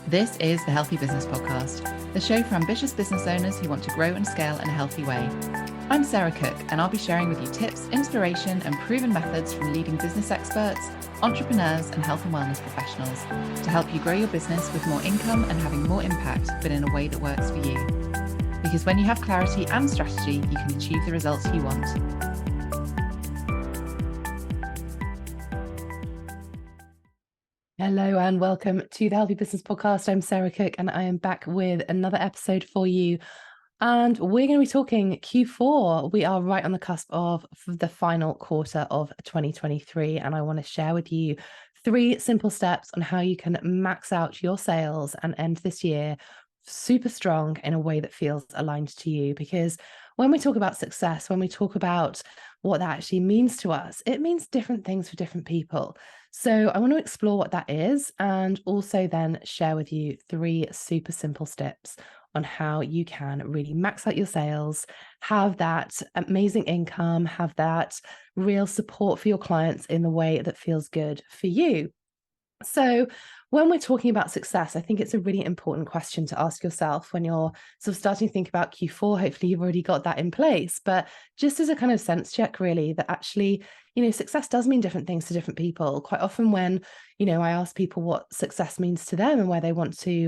This is the Healthy Business Podcast, the show for ambitious business owners who want to grow and scale in a healthy way. I'm Sarah Cook, and I'll be sharing with you tips, inspiration, and proven methods from leading business experts, entrepreneurs, and health and wellness professionals to help you grow your business with more income and having more impact, but in a way that works for you. Because when you have clarity and strategy, you can achieve the results you want. Hello and welcome to the Healthy Business Podcast. I'm Sarah Cook and I am back with another episode for you. And we're going to be talking Q4. We are right on the cusp of the final quarter of 2023. And I want to share with you 3 simple steps on how you can max out your sales and end this year super strong in a way that feels aligned to you. Because when we talk about success, when we talk about what that actually means to us, it means different things for different people. So I want to explore what that is and also then share with you 3 super simple steps on how you can really max out your sales, have that amazing income, have that real support for your clients in the way that feels good for you. So when we're talking about success, I think it's a really important question to ask yourself when you're sort of starting to think about Q4. Hopefully you've already got that in place, but just as a kind of sense check, really, that actually, success does mean different things to different people. Quite often when, I ask people what success means to them and where they want to,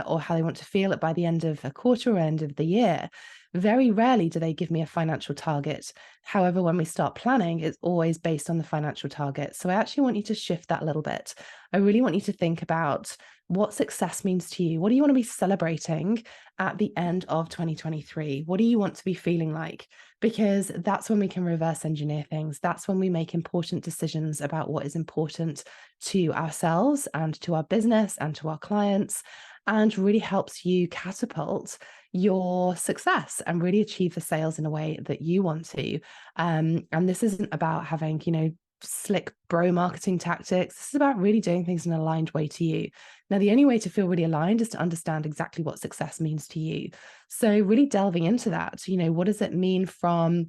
or how they want to feel it by the end of a quarter or end of the year, very rarely do they give me a financial target. However, when we start planning, it's always based on the financial target. So I actually want you to shift that a little bit. I really want you to think about what success means to you. What do you want to be celebrating at the end of 2023? What do you want to be feeling like? Because that's when we can reverse engineer things. That's when we make important decisions about what is important to ourselves and to our business and to our clients, and really helps you catapult your success and really achieve the sales in a way that you want to. And this isn't about having, slick bro marketing tactics. This is about really doing things in an aligned way to you. Now, the only way to feel really aligned is to understand exactly what success means to you. So really delving into that, what does it mean from,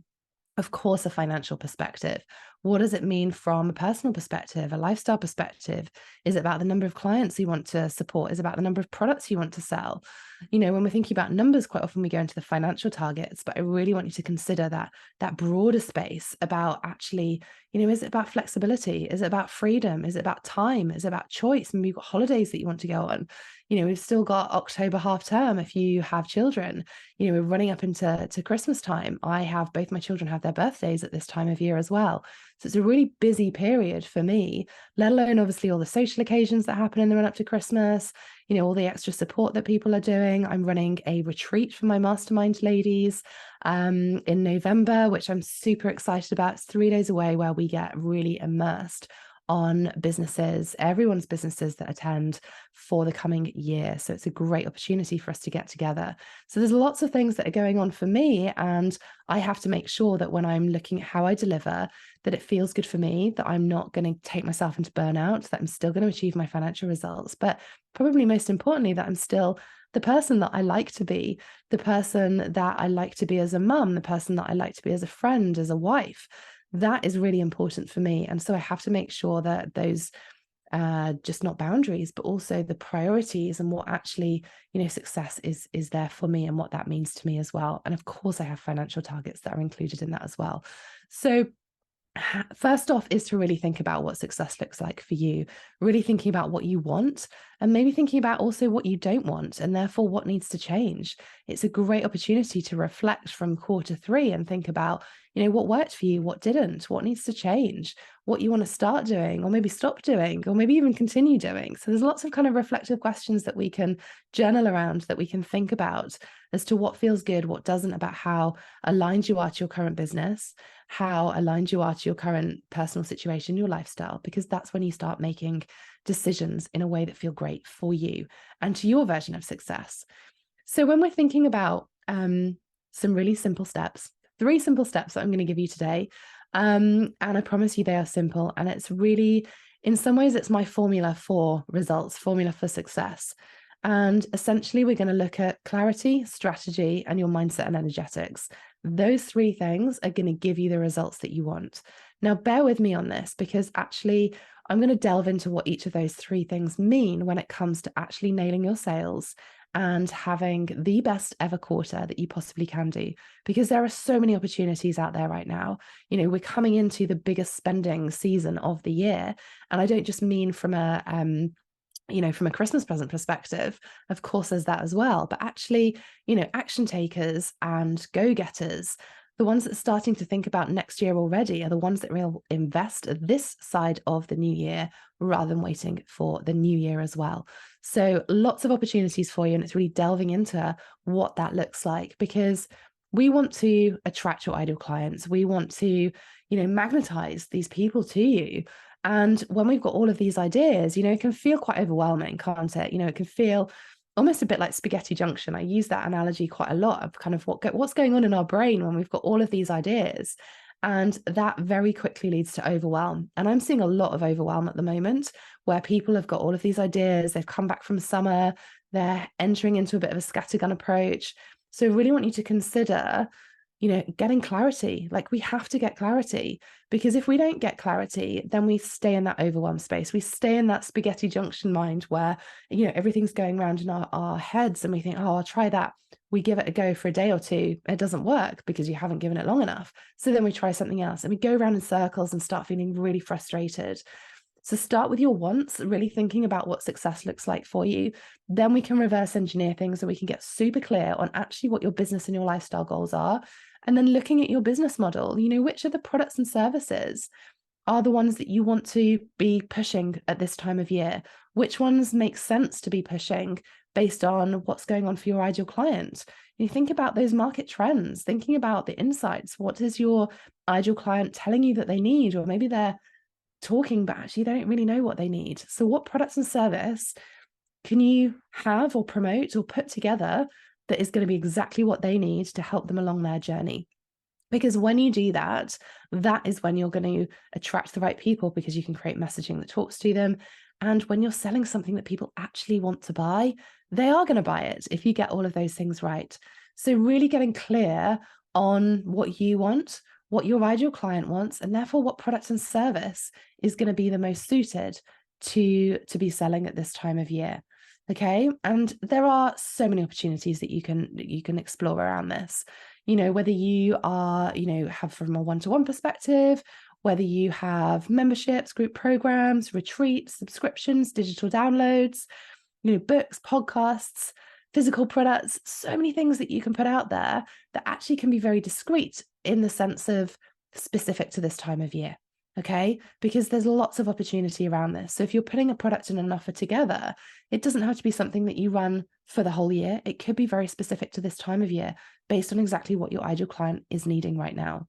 of course, a financial perspective? What does it mean from a personal perspective, a lifestyle perspective? Is it about the number of clients you want to support? Is it about the number of products you want to sell? When we're thinking about numbers, quite often we go into the financial targets, but I really want you to consider that broader space about actually, is it about flexibility? Is it about freedom? Is it about time? Is it about choice? Maybe you've got holidays that you want to go on. We've still got October half term if you have children. We're running up into Christmas time. I have both my children have their birthdays at this time of year as well. So it's a really busy period for me, let alone obviously all the social occasions that happen in the run up to Christmas, all the extra support that people are doing. I'm running a retreat for my mastermind ladies in November, which I'm super excited about. It's 3 days away where we get really immersed on businesses, everyone's businesses that attend for the coming year. So it's a great opportunity for us to get together. So there's lots of things that are going on for me, and I have to make sure that when I'm looking at how I deliver, that it feels good for me, that I'm not going to take myself into burnout, that I'm still going to achieve my financial results, but probably most importantly, that I'm still the person that I like to be, the person that I like to be as a mum, the person that I like to be as a friend, as a wife. That is really important for me. And so I have to make sure that those just not boundaries, but also the priorities and what actually, success is there for me and what that means to me as well. And of course, I have financial targets that are included in that as well. So first off is to really think about what success looks like for you, really thinking about what you want and maybe thinking about also what you don't want and therefore what needs to change. It's a great opportunity to reflect from quarter 3 and think about, what worked for you, what didn't, what needs to change, what you want to start doing or maybe stop doing or maybe even continue doing. So there's lots of kind of reflective questions that we can journal around, that we can think about as to what feels good, what doesn't, about how aligned you are to your current business, how aligned you are to your current personal situation, your lifestyle, because that's when you start making decisions in a way that feel great for you and to your version of success. So when we're thinking about some really simple steps, 3 simple steps that I'm going to give you today, and I promise you they are simple, and it's really, in some ways, it's my formula for results, formula for success. And essentially, we're going to look at clarity, strategy, and your mindset and energetics. Those 3 things are going to give you the results that you want. Now, bear with me on this because actually, I'm going to delve into what each of those three things mean when it comes to actually nailing your sales and having the best ever quarter that you possibly can do, because there are so many opportunities out there right now. We're coming into the biggest spending season of the year. And I don't just mean from a Christmas present perspective. Of course, there's that as well. But actually, action takers and go-getters, the ones that are starting to think about next year already, are the ones that will invest this side of the new year rather than waiting for the new year as well. So lots of opportunities for you. And it's really delving into what that looks like, because we want to attract your ideal clients. We want to, magnetize these people to you. And when we've got all of these ideas, it can feel quite overwhelming, can't it? It can feel almost a bit like spaghetti junction. I use that analogy quite a lot of kind of what's going on in our brain when we've got all of these ideas. And that very quickly leads to overwhelm. And I'm seeing a lot of overwhelm at the moment, where people have got all of these ideas. They've come back from summer. They're entering into a bit of a scattergun approach. So I really want you to consider, getting clarity. Like, we have to get clarity, because if we don't get clarity, then we stay in that overwhelm space. We stay in that spaghetti junction mind where, everything's going around in our heads and we think, oh, I'll try that. We give it a go for a day or two. It doesn't work because you haven't given it long enough. So then we try something else and we go around in circles and start feeling really frustrated. So start with your wants, really thinking about what success looks like for you. Then we can reverse engineer things and we can get super clear on actually what your business and your lifestyle goals are. And then looking at your business model, which of the products and services are the ones that you want to be pushing at this time of year? Which ones make sense to be pushing based on what's going on for your ideal client? You think about those market trends, thinking about the insights. What is your ideal client telling you that they need? Or maybe they're talking, but actually they don't really know what they need. So what products and service can you have or promote or put together that is going to be exactly what they need to help them along their journey? Because when you do that, that is when you're going to attract the right people, because you can create messaging that talks to them. And when you're selling something that people actually want to buy, they are going to buy it if you get all of those things right. So really getting clear on what you want, what your ideal client wants, and therefore what product and service is going to be the most suited to be selling at this time of year. Okay. And there are so many opportunities that you can explore around this, whether you are, have from a one-to-one perspective, whether you have memberships, group programs, retreats, subscriptions, digital downloads, books, podcasts, physical products, so many things that you can put out there that actually can be very discreet in the sense of specific to this time of year. Okay, because there's lots of opportunity around this. So if you're putting a product and an offer together, it doesn't have to be something that you run for the whole year. It could be very specific to this time of year based on exactly what your ideal client is needing right now.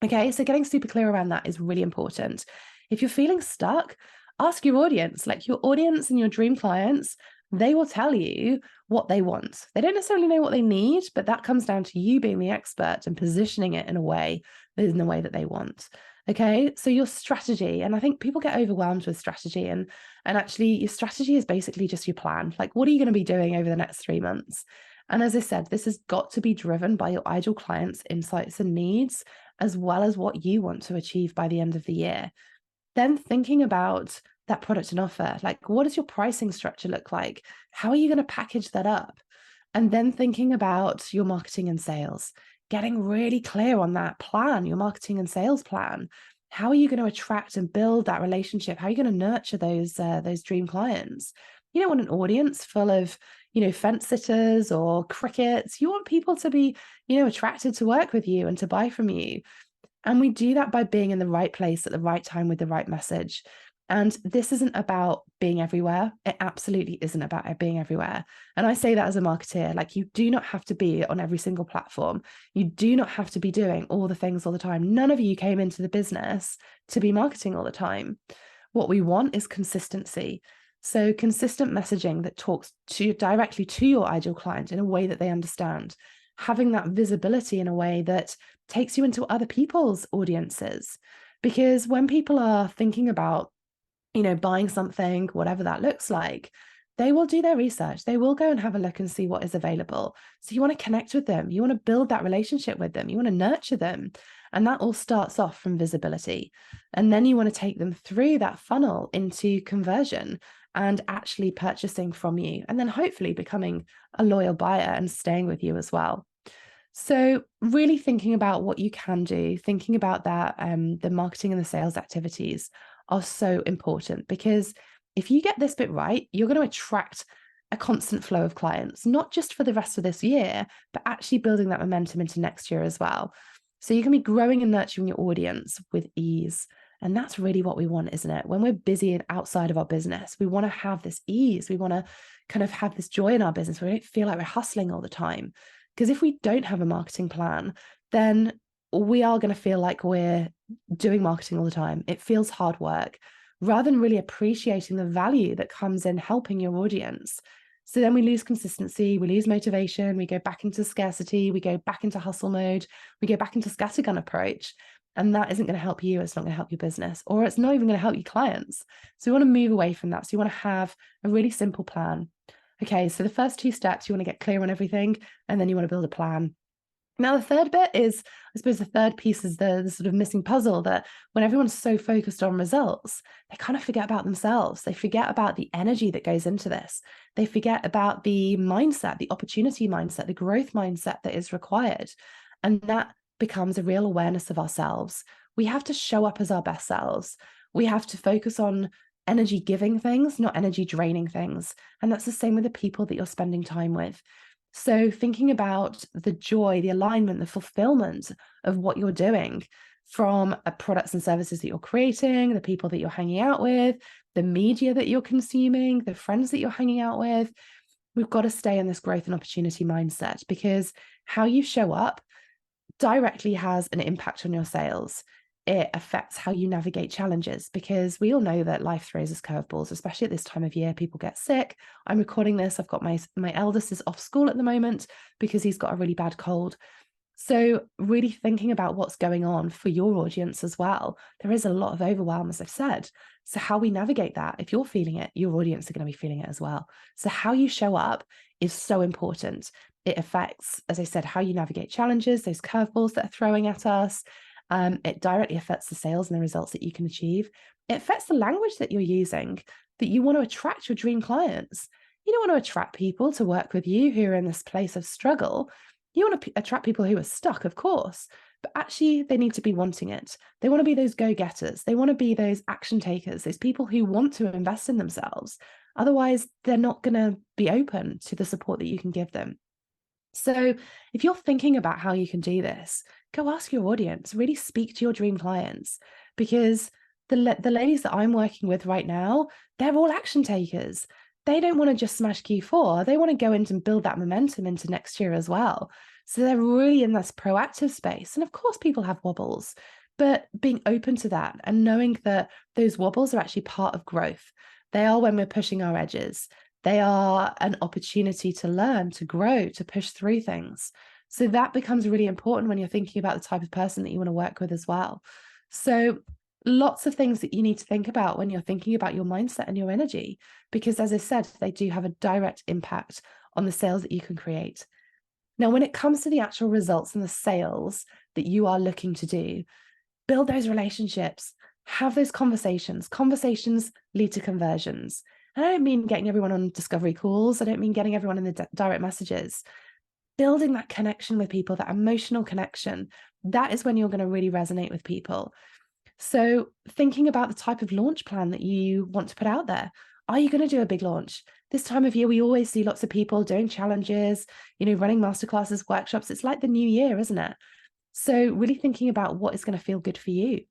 Okay, so getting super clear around that is really important. If you're feeling stuck, ask your audience. Like, your audience and your dream clients, they will tell you what they want. They don't necessarily know what they need, but that comes down to you being the expert and positioning it in a way that they want. Okay, so your strategy, and I think people get overwhelmed with strategy, and actually your strategy is basically just your plan. Like, what are you going to be doing over the next 3 months? And as I said, this has got to be driven by your ideal clients' insights and needs, as well as what you want to achieve by the end of the year. Then thinking about that product and offer, like, what does your pricing structure look like? How are you going to package that up? And then thinking about your marketing and sales, getting really clear on that plan, your marketing and sales plan. How are you going to attract and build that relationship? How are you going to nurture those dream clients? You don't want an audience full of, fence sitters or crickets. You want people to be, attracted to work with you and to buy from you. And we do that by being in the right place at the right time with the right message. And this isn't about being everywhere. It absolutely isn't about being everywhere. And I say that as a marketeer, like, you do not have to be on every single platform. You do not have to be doing all the things all the time. None of you came into the business to be marketing all the time. What we want is consistency. So consistent messaging that talks directly to your ideal client in a way that they understand, having that visibility in a way that takes you into other people's audiences. Because when people are thinking about, buying something, whatever that looks like, they will do their research. They will go and have a look and see what is available. So you want to connect with them. You want to build that relationship with them. You want to nurture them. And that all starts off from visibility. And then you want to take them through that funnel into conversion and actually purchasing from you, and then hopefully becoming a loyal buyer and staying with you as well. So really thinking about what you can do, thinking about that, the marketing and the sales activities are so important, because if you get this bit right, you're going to attract a constant flow of clients, not just for the rest of this year, but actually building that momentum into next year as well. So you can be growing and nurturing your audience with ease. And that's really what we want, isn't it? When we're busy and outside of our business, we want to have this ease. We want to kind of have this joy in our business. We don't feel like we're hustling all the time. Because if we don't have a marketing plan, then we are going to feel like we're doing marketing all the time. It feels hard work, rather than really appreciating the value that comes in helping your audience. So then we lose consistency, we lose motivation, we go back into scarcity, we go back into hustle mode, we go back into scattergun approach. And that isn't going to help you. It's not going to help your business, or it's not even going to help your clients. So we want to move away from that. So you want to have a really simple plan. Okay, so the first 2 steps, you want to get clear on everything, and then you want to build a plan. Now, the third bit is, I suppose the third piece is the sort of missing puzzle, that when everyone's so focused on results, they kind of forget about themselves. They forget about the energy that goes into this. They forget about the mindset, the opportunity mindset, the growth mindset that is required. And that becomes a real awareness of ourselves. We have to show up as our best selves. We have to focus on energy giving things, not energy draining things. And that's the same with the people that you're spending time with. So thinking about the joy, the alignment, the fulfillment of what you're doing from products and services that you're creating, the people that you're hanging out with, the media that you're consuming, the friends that you're hanging out with. We've got to stay in this growth and opportunity mindset, because how you show up directly has an impact on your sales. It affects how you navigate challenges, because we all know that life throws us curveballs, especially at this time of year. People get sick. I'm recording this. I've got my eldest is off school at the moment because he's got a really bad cold. So really thinking about what's going on for your audience as well. There is a lot of overwhelm, as I've said. So how we navigate that, if you're feeling it, your audience are going to be feeling it as well. So how you show up is so important. It affects, as I said, how you navigate challenges, those curveballs that are throwing at us. It directly affects the sales and the results that you can achieve. It affects the language that you're using, that you want to attract your dream clients. You don't want to attract people to work with you who are in this place of struggle. You want to attract people who are stuck, of course, but actually they need to be wanting it. They want to be those go-getters. They want to be those action takers, those people who want to invest in themselves. Otherwise, they're not going to be open to the support that you can give them. So if you're thinking about how you can do this, go ask your audience, really speak to your dream clients, because the ladies that I'm working with right now, they're all action takers. They don't want to just smash Q4. They want to go into and build that momentum into next year as well. So they're really in this proactive space. And of course, people have wobbles, but being open to that and knowing that those wobbles are actually part of growth. They are when we're pushing our edges. They are an opportunity to learn, to grow, to push through things. So that becomes really important when you're thinking about the type of person that you want to work with as well. So lots of things that you need to think about when you're thinking about your mindset and your energy, because as I said, they do have a direct impact on the sales that you can create. Now, when it comes to the actual results and the sales that you are looking to do, build those relationships, have those conversations. Conversations lead to conversions. And I don't mean getting everyone on discovery calls. I don't mean getting everyone in the direct messages. Building that connection with people, that emotional connection, that is when you're going to really resonate with people. So thinking about the type of launch plan that you want to put out there. Are you going to do a big launch? This time of year, we always see lots of people doing challenges, running masterclasses, workshops. It's like the new year, isn't it? So really thinking about what is going to feel good for you.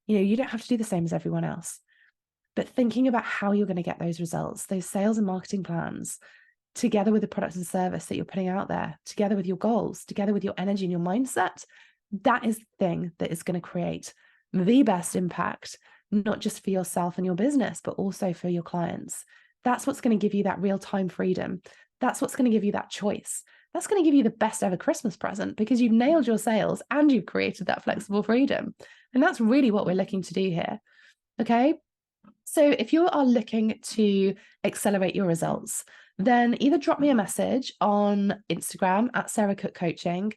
You don't have to do the same as everyone else, but thinking about how you're going to get those results, those sales and marketing plans, together with the product and service that you're putting out there, together with your goals, together with your energy and your mindset, that is the thing that is going to create the best impact, not just for yourself and your business, but also for your clients. That's what's going to give you that real-time freedom. That's what's going to give you that choice. That's going to give you the best ever Christmas present, because you've nailed your sales and you've created that flexible freedom. And that's really what we're looking to do here. Okay. So if you are looking to accelerate your results, then either drop me a message on Instagram at Sarah Cook Coaching,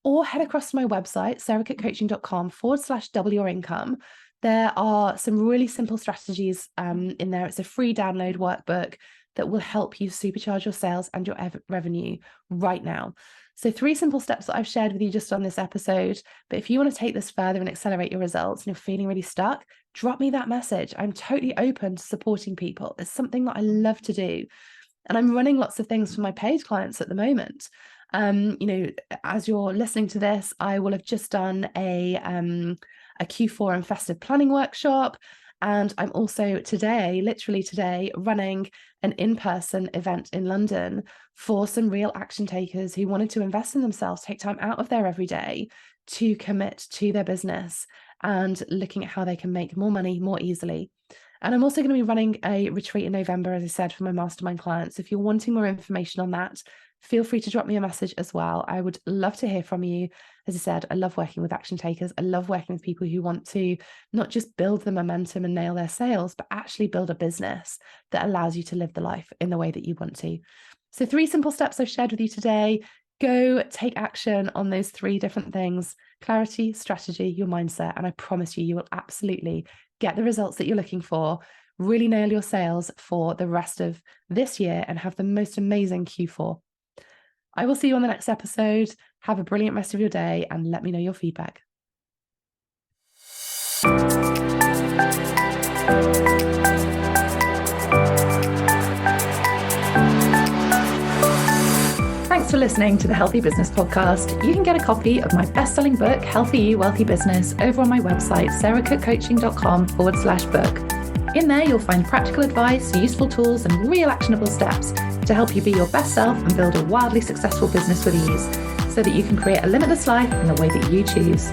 or head across to my website, sarahcookcoaching.com/double your income. There are some really simple strategies in there. It's a free download workbook that will help you supercharge your sales and your revenue right now. So 3 simple steps that I've shared with you just on this episode. But if you want to take this further and accelerate your results and you're feeling really stuck, drop me that message. I'm totally open to supporting people. It's something that I love to do. And I'm running lots of things for my paid clients at the moment. As you're listening to this, I will have just done a Q4 and festive planning workshop. And I'm also literally today, running an in-person event in London for some real action takers who wanted to invest in themselves, take time out of their everyday to commit to their business and looking at how they can make more money more easily. And I'm also going to be running a retreat in November, as I said, for my mastermind clients. If you're wanting more information on that, feel free to drop me a message as well. I would love to hear from you. As I said, I love working with action takers. I love working with people who want to not just build the momentum and nail their sales, but actually build a business that allows you to live the life in the way that you want to. So 3 simple steps I've shared with you today. Go take action on those 3 different things: clarity, strategy, your mindset. And I promise you, you will absolutely get the results that you're looking for, really nail your sales for the rest of this year and have the most amazing Q4. I will see you on the next episode. Have a brilliant rest of your day and let me know your feedback. Thanks for listening to the Healthy Business Podcast. You can get a copy of my best-selling book, Healthy You, Wealthy Business, over on my website, sarahcookcoaching.com/book. In there, you'll find practical advice, useful tools, and real actionable steps to help you be your best self and build a wildly successful business with ease so that you can create a limitless life in the way that you choose.